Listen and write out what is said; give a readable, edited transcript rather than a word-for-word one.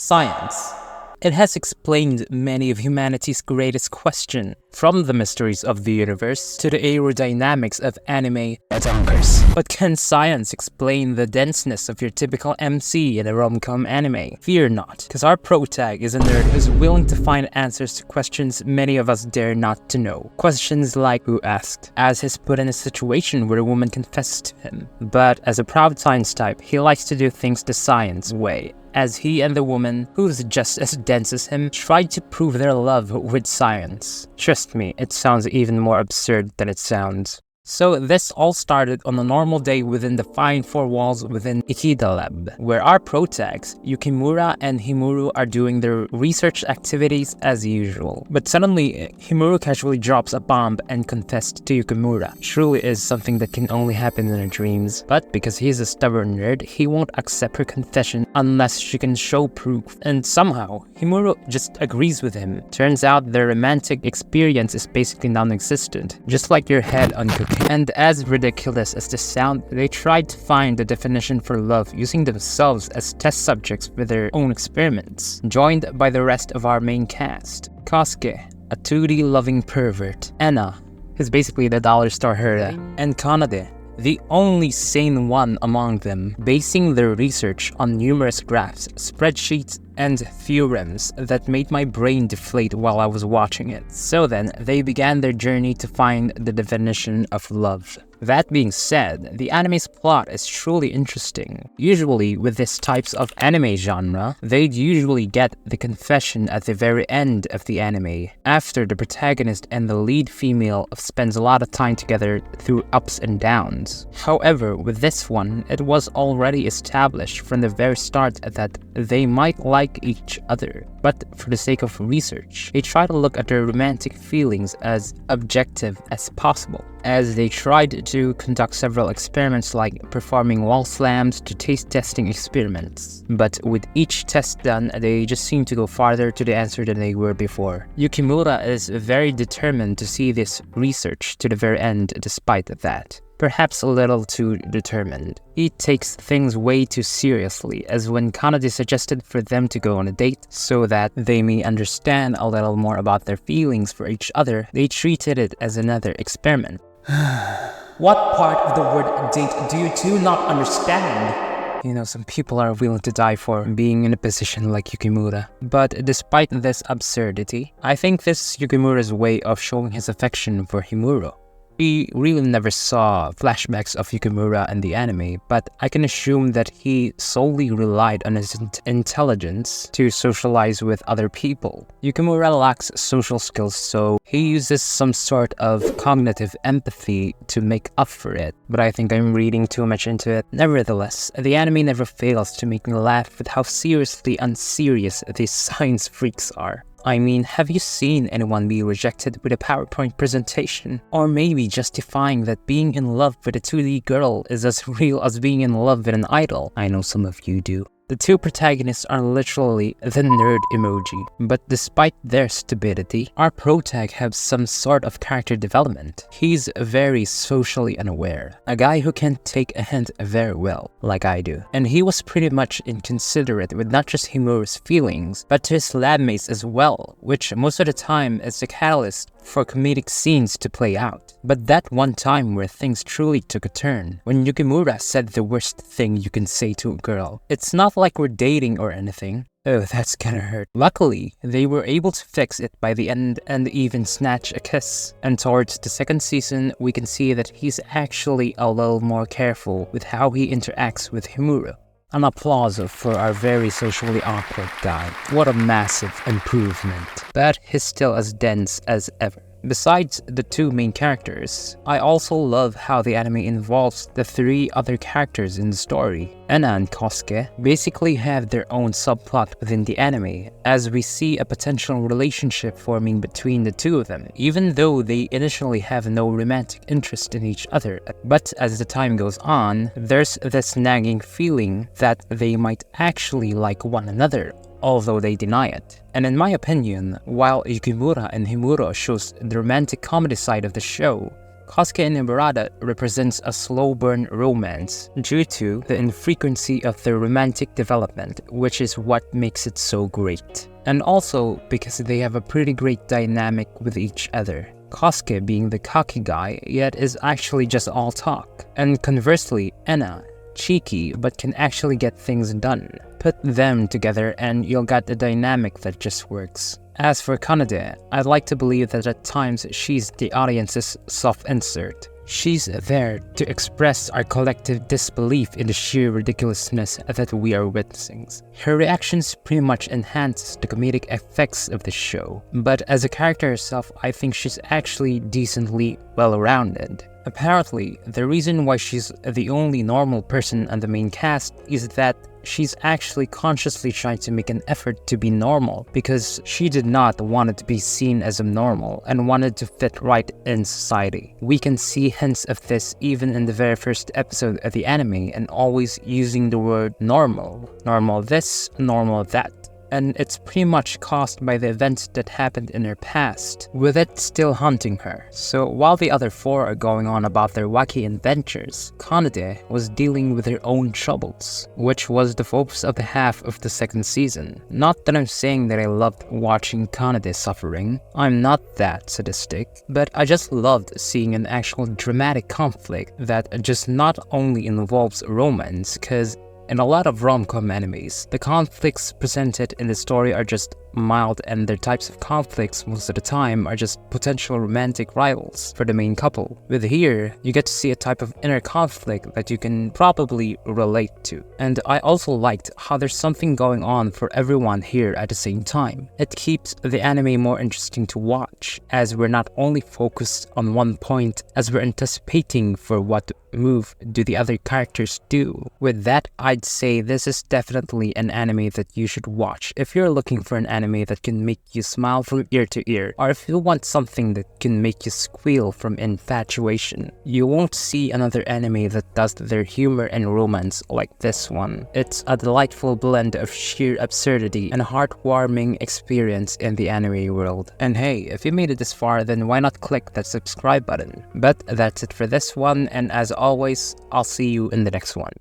Science. It has explained many of humanity's greatest questions, from the mysteries of the universe to the aerodynamics of anime bonkers. But can science explain the denseness of your typical MC in a rom-com anime? Fear not, because our protag is a nerd who's willing to find answers to questions many of us dare not to know. Questions like who asked, as he's put in a situation where a woman confessed to him. But as a proud science type, he likes to do things the science way, as he and the woman, who's just as dense as him, tried to prove their love with science. Trust me, it sounds even more absurd than it sounds. So this all started on a normal day within the fine four walls within Ikeda Lab, where our protags, Yukimura and Himuro, are doing their research activities as usual. But suddenly, Himuro casually drops a bomb and confessed to Yukimura. Truly is something that can only happen in her dreams, but because he's a stubborn nerd, he won't accept her confession unless she can show proof. And somehow, Himuro just agrees with him. Turns out their romantic experience is basically non-existent, just like your head on cooking. And as ridiculous as this sounds, they tried to find the definition for love using themselves as test subjects for their own experiments, joined by the rest of our main cast. Kosuke, a 2D loving pervert. Ena, who's basically the dollar store hero. And Kanade, the only sane one among them, basing their research on numerous graphs, spreadsheets, and theorems that made my brain deflate while I was watching it. So then, they began their journey to find the definition of love. That being said, the anime's plot is truly interesting. Usually, with this types of anime genre, they'd usually get the confession at the very end of the anime, after the protagonist and the lead female spends a lot of time together through ups and downs. However, with this one, it was already established from the very start that they might like each other. But for the sake of research, they try to look at their romantic feelings as objective as possible, as they tried to conduct several experiments like performing wall slams to taste testing experiments. But with each test done, they just seem to go farther to the answer than they were before. Yukimura is very determined to see this research to the very end despite that. Perhaps a little too determined. He takes things way too seriously, as when Kanade suggested for them to go on a date so that they may understand a little more about their feelings for each other, they treated it as another experiment. What part of the word date do you two not understand? You know, some people are willing to die for being in a position like Yukimura. But despite this absurdity, I think this is Yukimura's way of showing his affection for Himuro. We really never saw flashbacks of Yukimura in the anime, but I can assume that he solely relied on his intelligence to socialize with other people. Yukimura lacks social skills, so he uses some sort of cognitive empathy to make up for it, but I think I'm reading too much into it. Nevertheless, the anime never fails to make me laugh with how seriously unserious these science freaks are. I mean, have you seen anyone be rejected with a PowerPoint presentation? Or maybe justifying that being in love with a 2D girl is as real as being in love with an idol? I know some of you do. The two protagonists are literally the nerd emoji, but despite their stupidity, our protag has some sort of character development. He's very socially unaware, a guy who can take a hint very well, like I do. And he was pretty much inconsiderate with not just Himuro's feelings, but to his lab mates as well, which most of the time is the catalyst for comedic scenes to play out. But that one time where things truly took a turn, when Yukimura said the worst thing you can say to a girl. It's not like we're dating or anything. Oh, that's gonna hurt. Luckily, they were able to fix it by the end and even snatch a kiss. And towards the second season, we can see that he's actually a little more careful with how he interacts with Himuro. An applause for our very socially awkward guy. What a massive improvement. But he's still as dense as ever. Besides the two main characters, I also love how the anime involves the three other characters in the story. Ena and Kosuke basically have their own subplot within the anime, as we see a potential relationship forming between the two of them, even though they initially have no romantic interest in each other. But as the time goes on, there's this nagging feeling that they might actually like one another, although they deny it. And in my opinion, while Yukimura and Himuro shows the romantic comedy side of the show, Kosuke and Ibaradda represents a slow burn romance due to the infrequency of their romantic development, which is what makes it so great. And also because they have a pretty great dynamic with each other. Kosuke being the cocky guy, yet is actually just all talk. And conversely, Ena, cheeky but can actually get things done. Put them together and you'll get a dynamic that just works. As for Kanade, I'd like to believe that at times she's the audience's self-insert. She's there to express our collective disbelief in the sheer ridiculousness that we are witnessing. Her reactions pretty much enhance the comedic effects of the show, but as a character herself, I think she's actually decently well-rounded. Apparently, the reason why she's the only normal person on the main cast is that she's actually consciously trying to make an effort to be normal because she did not want to be seen as abnormal and wanted to fit right in society. We can see hints of this even in the very first episode of the anime and always using the word normal. Normal this, normal that. And it's pretty much caused by the events that happened in her past, with it still haunting her. So while the other four are going on about their wacky adventures, Kanade was dealing with her own troubles, which was the focus of the half of the second season. Not that I'm saying that I loved watching Kanade suffering, I'm not that sadistic, but I just loved seeing an actual dramatic conflict that just not only involves romance, cause in a lot of rom-com animes, the conflicts presented in the story are just mild and their types of conflicts most of the time are just potential romantic rivals for the main couple. With here, you get to see a type of inner conflict that you can probably relate to. And I also liked how there's something going on for everyone here at the same time. It keeps the anime more interesting to watch, as we're not only focused on one point, as we're anticipating for what move do the other characters do. With that, I'd say this is definitely an anime that you should watch if you're looking for an anime that can make you smile from ear to ear, or if you want something that can make you squeal from infatuation. You won't see another anime that does their humor and romance like this one. It's a delightful blend of sheer absurdity and a heartwarming experience in the anime world. And hey, if you made it this far, then why not click that subscribe button? But that's it for this one, and as always, I'll see you in the next one.